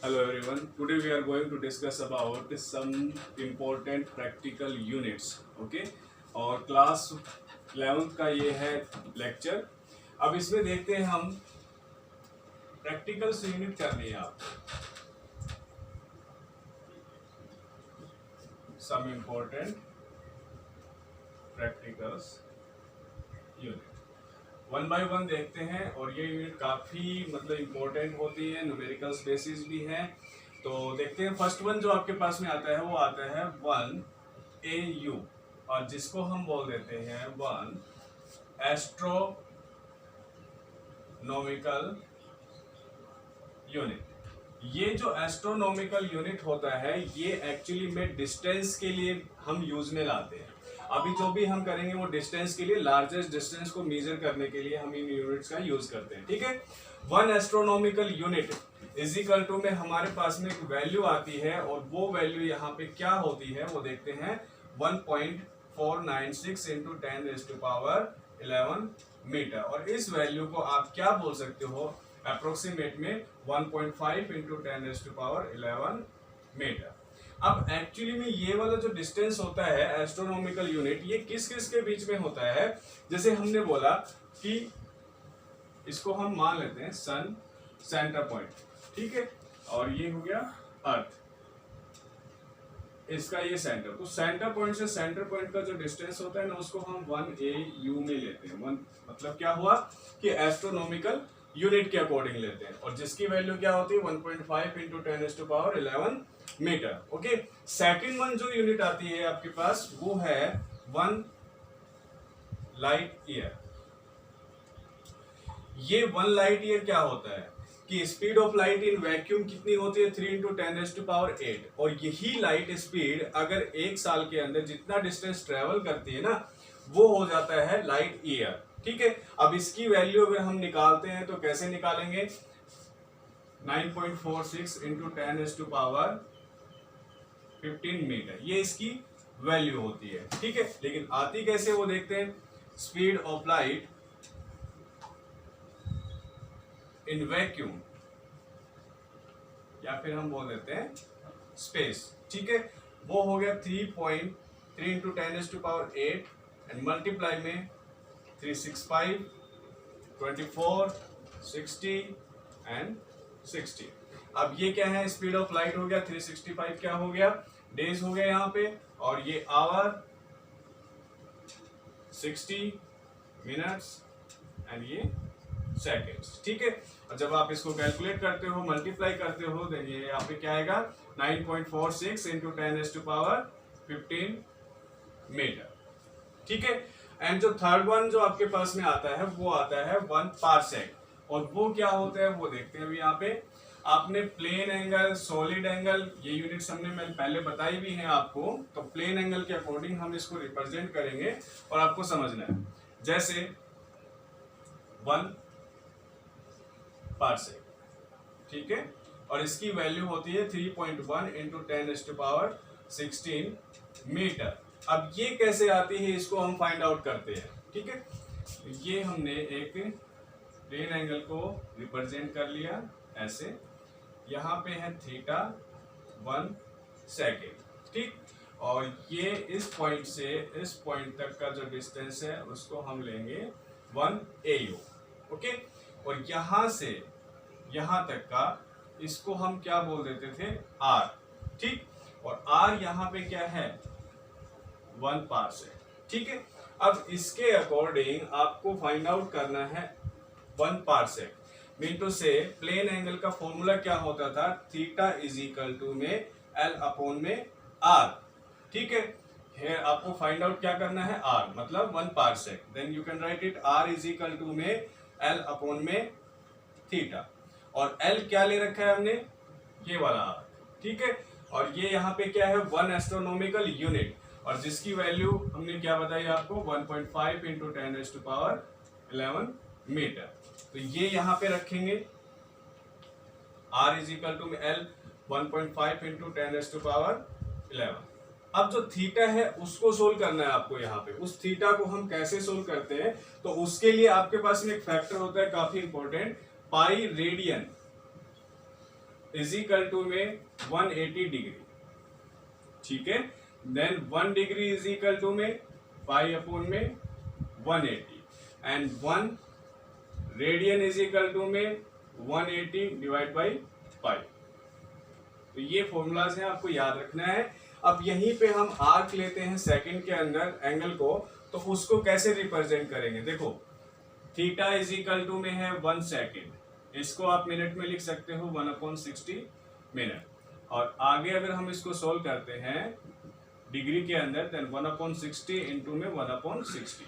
Hello everyone. Today we are going to discuss about some important practical units. Okay? और class 11th का ये है lecture. अब इसमें देखते हैं हम प्रैक्टिकल्स यूनिट करनी है आपको. Some important practicals unit. One by one देखते हैं और ये यूनिट काफ़ी इम्पोर्टेंट होती है. न्यूमेरिकल बेसिस भी है. तो देखते हैं फर्स्ट वन जो आपके पास में आता है वो आता है 1AU और जिसको हम बोल देते हैं 1 एस्ट्रोनॉमिकल यूनिट. ये जो एस्ट्रोनॉमिकल यूनिट होता है ये एक्चुअली में डिस्टेंस के लिए हम यूज में लाते हैं. अभी जो भी हम करेंगे वो डिस्टेंस के लिए, लार्जेस्ट डिस्टेंस को मेजर करने के लिए हम इन यूनिट्स का यूज करते हैं. ठीक है. 1 astronomical unit is equal to में हमारे पास में एक वैल्यू आती है और वो वैल्यू यहाँ पे क्या होती है वो देखते हैं. 1.496 इंटू 10⁻11 मीटर. और इस वैल्यू को आप क्या बोल सकते हो अप्रोक्सीमेट में 1.5 इंटू 10⁻11 मीटर. अब एक्चुअली में ये वाला जो डिस्टेंस होता है एस्ट्रोनॉमिकल यूनिट ये किस किस के बीच में होता है. जैसे हमने बोला कि इसको हम मान लेते हैं सन सेंटर पॉइंट. ठीक है. और ये हो गया अर्थ, इसका ये सेंटर. तो सेंटर पॉइंट से सेंटर पॉइंट का जो डिस्टेंस होता है ना उसको हम 1AU में लेते हैं. वन मतलब क्या हुआ कि एस्ट्रोनॉमिकल यूनिट के अकॉर्डिंग लेते हैं और जिसकी वैल्यू क्या होती है 1.5 into 10⁻11 meter. Okay. Second one जो यूनिट आती है आपके पास वो है 1 लाइट ईयर. ये 1 लाइट ईयर क्या होता है कि speed of light in vacuum कितनी होती है 3 इंटू 10⁸8. और यही लाइट स्पीड अगर एक साल के अंदर जितना डिस्टेंस ट्रेवल करती है ना वो हो जाता है लाइट ईयर. ठीक है. अब इसकी वैल्यू अगर हम निकालते हैं तो कैसे निकालेंगे. 9.46 इंटू 10⁻15 मीटर ये इसकी वैल्यू होती है. ठीक है. लेकिन आती कैसे वो देखते हैं. Speed of light in vacuum या फिर हम बोल देते हैं स्पेस. ठीक है. वो हो गया 3.3 इंटू 10⁸8 एंड मल्टीप्लाई में 365 24 60 एंड 60. अब ये क्या है स्पीड ऑफ लाइट हो गया. 365 क्या हो गया डेज हो गया यहाँ पे और ये आवर 60 मिनट्स एंड ये सेकेंड्स. ठीक है. और जब आप इसको कैलकुलेट करते हो मल्टीप्लाई करते हो तो ये यहाँ पे क्या आएगा 9.46 इंटू 10⁻15 मीटर. ठीक है. एंड जो थर्ड वन जो आपके पास में आता है वो आता है 1 पारसेक. और वो क्या होता है वो देखते हैं. अभी यहाँ पे आपने प्लेन एंगल, सॉलिड एंगल ये यूनिट्स हमने मैं पहले बताई भी हैं आपको. तो प्लेन एंगल के अकॉर्डिंग हम इसको रिप्रेजेंट करेंगे और आपको समझना है. जैसे 1 पारसेक. ठीक है. और इसकी वैल्यू होती है 3.1 इंटू 10⁻16 मीटर. अब ये कैसे आती है इसको हम फाइंड आउट करते हैं. ठीक है. ये हमने एक प्लेन एंगल को रिप्रेजेंट कर लिया ऐसे. यहाँ पे है थीटा 1 सेकेंड. ठीक. और ये इस पॉइंट से इस पॉइंट तक का जो डिस्टेंस है उसको हम लेंगे 1AU. ओके. और यहाँ से यहाँ तक का इसको हम क्या बोल देते थे R. ठीक. और R यहाँ पे क्या है 1 पारसेक. ठीक है. अब इसके अकॉर्डिंग आपको फाइंड आउट करना है 1 पारसेक. मीन टू से प्लेन एंगल का फॉर्मूला क्या होता था थीटा इज इक्वल टू में L अपॉन में R. ठीक है. Here आपको फाइंड आउट क्या करना है R मतलब 1 parsec. Then you can write it R is equal to में L अपॉन में थीटा. और L क्या ले रखा है हमने ये वाला R. ठीक है. और ये यहाँ पे क्या है 1 एस्ट्रोनॉमिकल यूनिट और जिसकी वैल्यू हमने क्या बताई आपको 1.5 इंटू 10⁻11 मीटर. तो ये यहाँ पे रखेंगे R is equal to L 1.5 into 10⁻11. अब जो थीटा है उसको सोल्व करना है आपको. यहाँ पे उस थीटा को हम कैसे सोल्व करते हैं तो उसके लिए आपके पास में एक फैक्टर होता है काफी important pi radian. Is equal to में 180 डिग्री, ठीक है। Then 1 degree is equal to में पाई अपॉन में 180 and 1 radian is equal to में 180 डिवाइड बाई पाई। तो ये फॉर्मूलाज हैं, आपको याद रखना है। अब यहीं पे हम आर्क लेते हैं सेकंड के अंदर एंगल को, तो उसको कैसे रिप्रेजेंट करेंगे? देखो थीटा इज इक्वल टू में है 1 सेकेंड, इसको आप मिनट में लिख सकते हो 1/60 मिनट। और आगे अगर हम इसको सोल्व करते हैं डिग्री के अंदर, देन 1/60 इंटू में 1/60,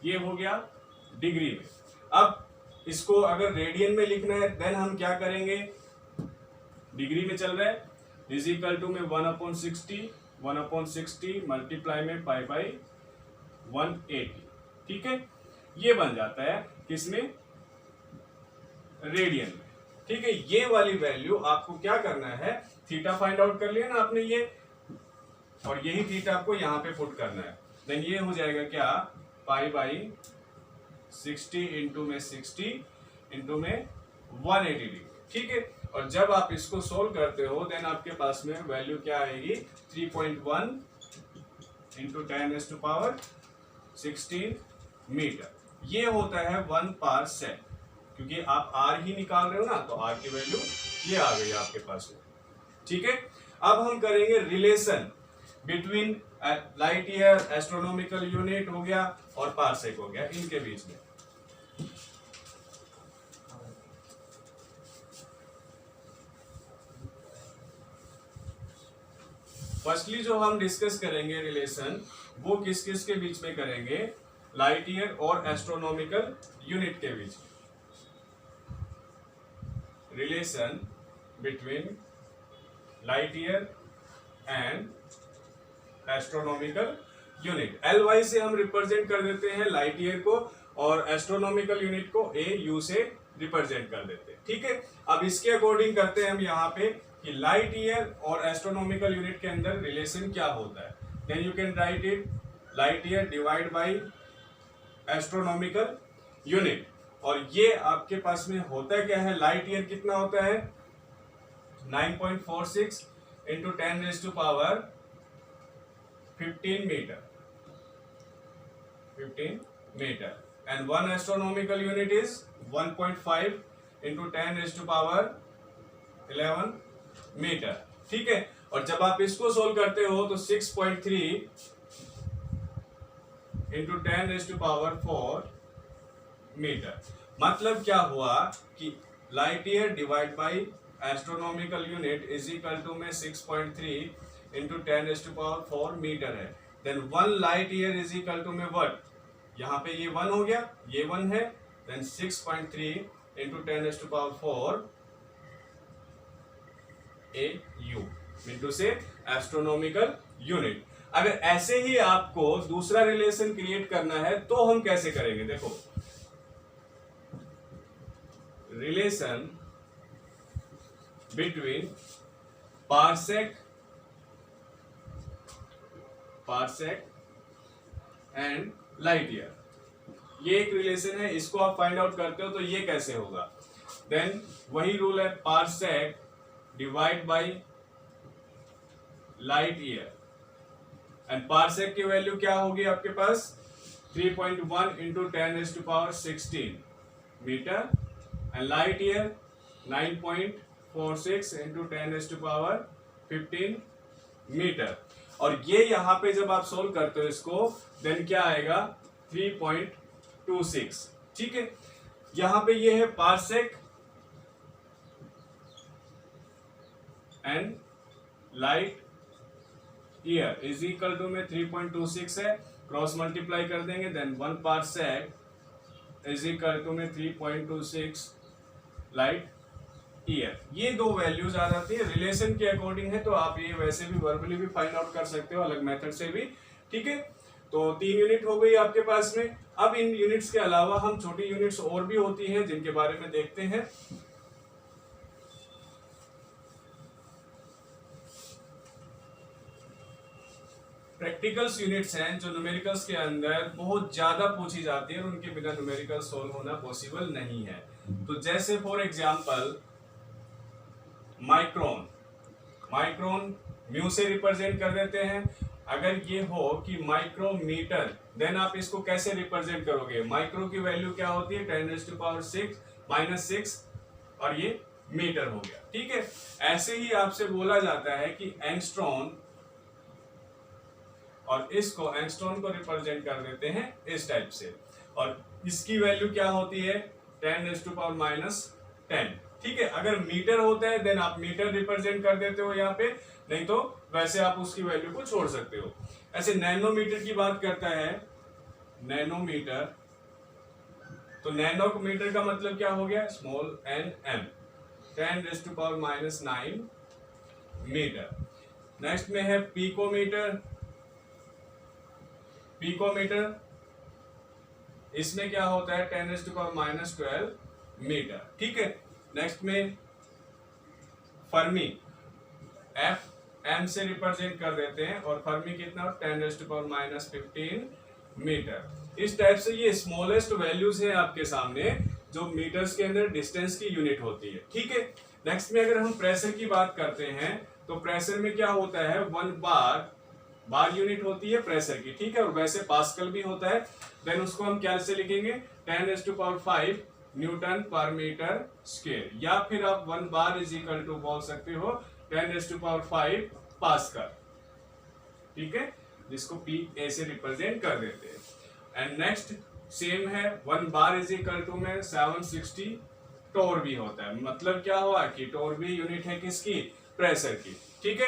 ये हो गया डिग्री में। अब इसको अगर रेडियन में लिखना है देन हम क्या करेंगे? डिग्री में चल रहा है, इज इक्वल टू में 1/60 मल्टीप्लाई में पाई बाई 180, ठीक है। ये बन जाता है किसमें? रेडियन में, ठीक है। ये वाली वैल्यू आपको क्या करना है? थीटा फाइंड आउट कर लिया ना आपने ये, और यही थीटा आपको यहाँ पे पुट करना है। देन ये हो जाएगा क्या? पाई बाई 60 इंटू में 60 इंटू में 180 डिग्री, ठीक है। और जब आप इसको सोल्व करते हो देन आपके पास में वैल्यू क्या आएगी? 3.1 इंटू 10⁻16 मीटर। ये होता है 1 पारसेक, क्योंकि आप आर ही निकाल रहे हो ना, तो आर की वैल्यू ये आ गई आपके पास में, ठीक है। अब हम करेंगे relation between light year, astronomical unit हो गया और पारसेक हो गया, इनके बीच में। फर्स्टली जो हम डिस्कस करेंगे रिलेशन, वो किस किस के बीच में करेंगे? लाइट ईयर और एस्ट्रोनॉमिकल यूनिट के बीच में। Relation between light year and astronomical unit. LY से हम रिप्रेजेंट कर देते हैं लाइट ईयर को, और एस्ट्रोनॉमिकल यूनिट को AU से रिप्रेजेंट कर देते हैं, ठीक है। अब इसके अकॉर्डिंग करते हैं हम यहाँ पे कि लाइट ईयर और एस्ट्रोनॉमिकल यूनिट के अंदर रिलेशन क्या होता है। Then you can write it light year divide by astronomical unit. और ये आपके पास में होता क्या है? लाइट ईयर कितना होता है? 9.46 into 10⁻15 meter, 15 meter. And 1 astronomical unit is 1.5 into 10⁻11 meter, ठीक है। और जब आप इसको सोल्व करते हो तो 6.3 इंटू 10⁻4 मीटर। मतलब क्या हुआ कि light year divide by astronomical unit is equal to में 6.3 इंटू 10⁻4 मीटर है। Then 1 light year is equal to में व्हाट? यहाँ पे ये 1 हो गया, ये 1 है। देन 6.3 इंटू 10⁻4 AU इंटू से एस्ट्रोनॉमिकल यूनिट। अगर ऐसे ही आपको दूसरा रिलेशन क्रिएट करना है तो हम कैसे करेंगे? देखो, relation between parsec and light year, ये एक रिलेशन है। इसको आप फाइंड आउट करते हो तो ये कैसे होगा? देन वही रूल है, parsec divide by light year. And parsec की वैल्यू क्या होगी आपके पास? 3.1 into 10⁻16 meter. And light year 9.46 into 10⁻15 meter. और ये यहां पे जब आप सोल्व करते हो इसको, देन क्या आएगा? 3.26, ठीक है। यहां पे ये है parsec and light year is equal to में 3.26 है, क्रॉस मल्टीप्लाई कर देंगे। Then 1 parsec is equal to में 3.26 लाइट ईयर। ये दो वैल्यूज आ जाती है, रिलेशन के अकॉर्डिंग है। तो आप ये वैसे भी वर्बली भी फाइंड आउट कर सकते हो, अलग मेथड से भी, ठीक है। तो 3 यूनिट हो गई आपके पास में। अब इन यूनिट्स के अलावा हम छोटी यूनिट्स और भी होती हैं जिनके बारे में देखते हैं। प्रैक्टिकल्स यूनिट्स हैं जो न्यूमेरिकल्स के अंदर बहुत ज्यादा पूछी जाती है और उनके बिना न्यूमेरिकल सोल्व होना पॉसिबल नहीं है। तो जैसे for example micron, micron mu से रिप्रेजेंट कर देते हैं। अगर ये हो कि माइक्रोमीटर, देन आप इसको कैसे रिप्रेजेंट करोगे? माइक्रो की वैल्यू क्या होती है? 10⁻⁶ और ये मीटर हो गया, ठीक है। ऐसे ही आपसे बोला जाता है कि एंगस्ट्रॉन, और इसको एंगस्ट्रॉन को रिप्रेजेंट कर देते हैं इस टाइप से, और इसकी वैल्यू क्या होती है? 10⁻⁻10, ठीक है। अगर मीटर होता है देन आप मीटर रिप्रेजेंट कर देते हो यहाँ पे, नहीं तो वैसे आप उसकी वैल्यू को छोड़ सकते हो। ऐसे नैनोमीटर की बात करता है, नैनोमीटर, तो नैनोमीटर का मतलब क्या हो गया? Small n m, 10⁻⁹ meter. Next में है पिकोमीटर, पिकोमीटर इसमें क्या होता है? 10⁻12 मीटर, ठीक है। नेक्स्ट में फर्मी, एफ एम से रिप्रेजेंट कर देते हैं, और फर्मी कितना? 10⁻15 मीटर। इस टाइप से ये स्मॉलेस्ट वैल्यूज है आपके सामने, जो मीटर्स के अंदर डिस्टेंस की यूनिट होती है, ठीक है। नेक्स्ट में अगर हम प्रेशर की बात करते हैं, तो प्रेशर में क्या होता है? 1 बार, बार यूनिट होती है प्रेशर की, ठीक है, और वैसे पास्कल भी होता है। देन उसको हम क्या से लिखेंगे? 10⁻5 न्यूटन पर मीटर स्क्वायर, या फिर आप 1 बार इज इक्वल टू बोल सकते हो 10⁻5 पास्कल, ठीक है, जिसको पी ए से रिप्रेजेंट कर देते हैं। एंड नेक्स्ट सेम है, 1 बार इज इक्वल टू में 760 टोर भी होता है। मतलब क्या हुआ कि टोर भी यूनिट है किसकी? प्रेशर की, ठीक है।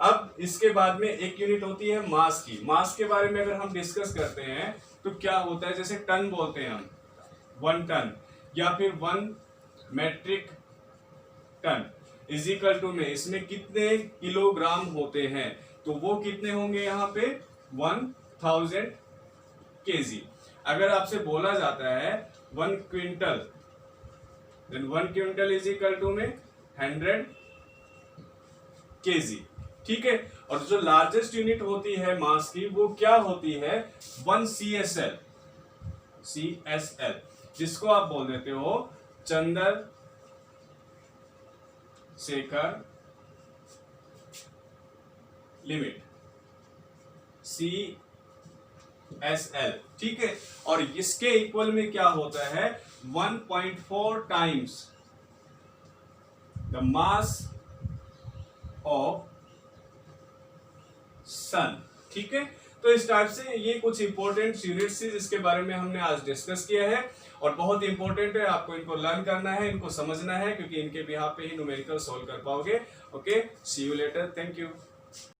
अब इसके बाद में एक यूनिट होती है मास की। मास के बारे में अगर हम डिस्कस करते हैं तो क्या होता है? जैसे टन बोलते हैं हम, 1 टन, या फिर 1 metric ton is equal to में इसमें कितने किलोग्राम होते हैं? तो वो कितने होंगे यहाँ पे? 1000 केजी। अगर आपसे बोला जाता है 1 quintal, then 1 quintal is equal to में 100 केजी, ठीक है। और जो लार्जेस्ट यूनिट होती है मास की, वो क्या होती है? 1 CSL, CSL, जिसको आप बोल देते हो चंद्र शेखर लिमिट, CSL, ठीक है। और इसके इक्वल में क्या होता है? 1.4 टाइम्स द मास ऑफ सन, ठीक है। तो इस टाइप से ये कुछ इंपॉर्टेंट यूनिट्स थी जिसके बारे में हमने आज डिस्कस किया है, और बहुत इंपॉर्टेंट है, आपको इनको लर्न करना है, इनको समझना है, क्योंकि इनके बिहाफ पे ही न्यूमेरिकल सॉल्व कर पाओगे। Okay, see you later, thank you.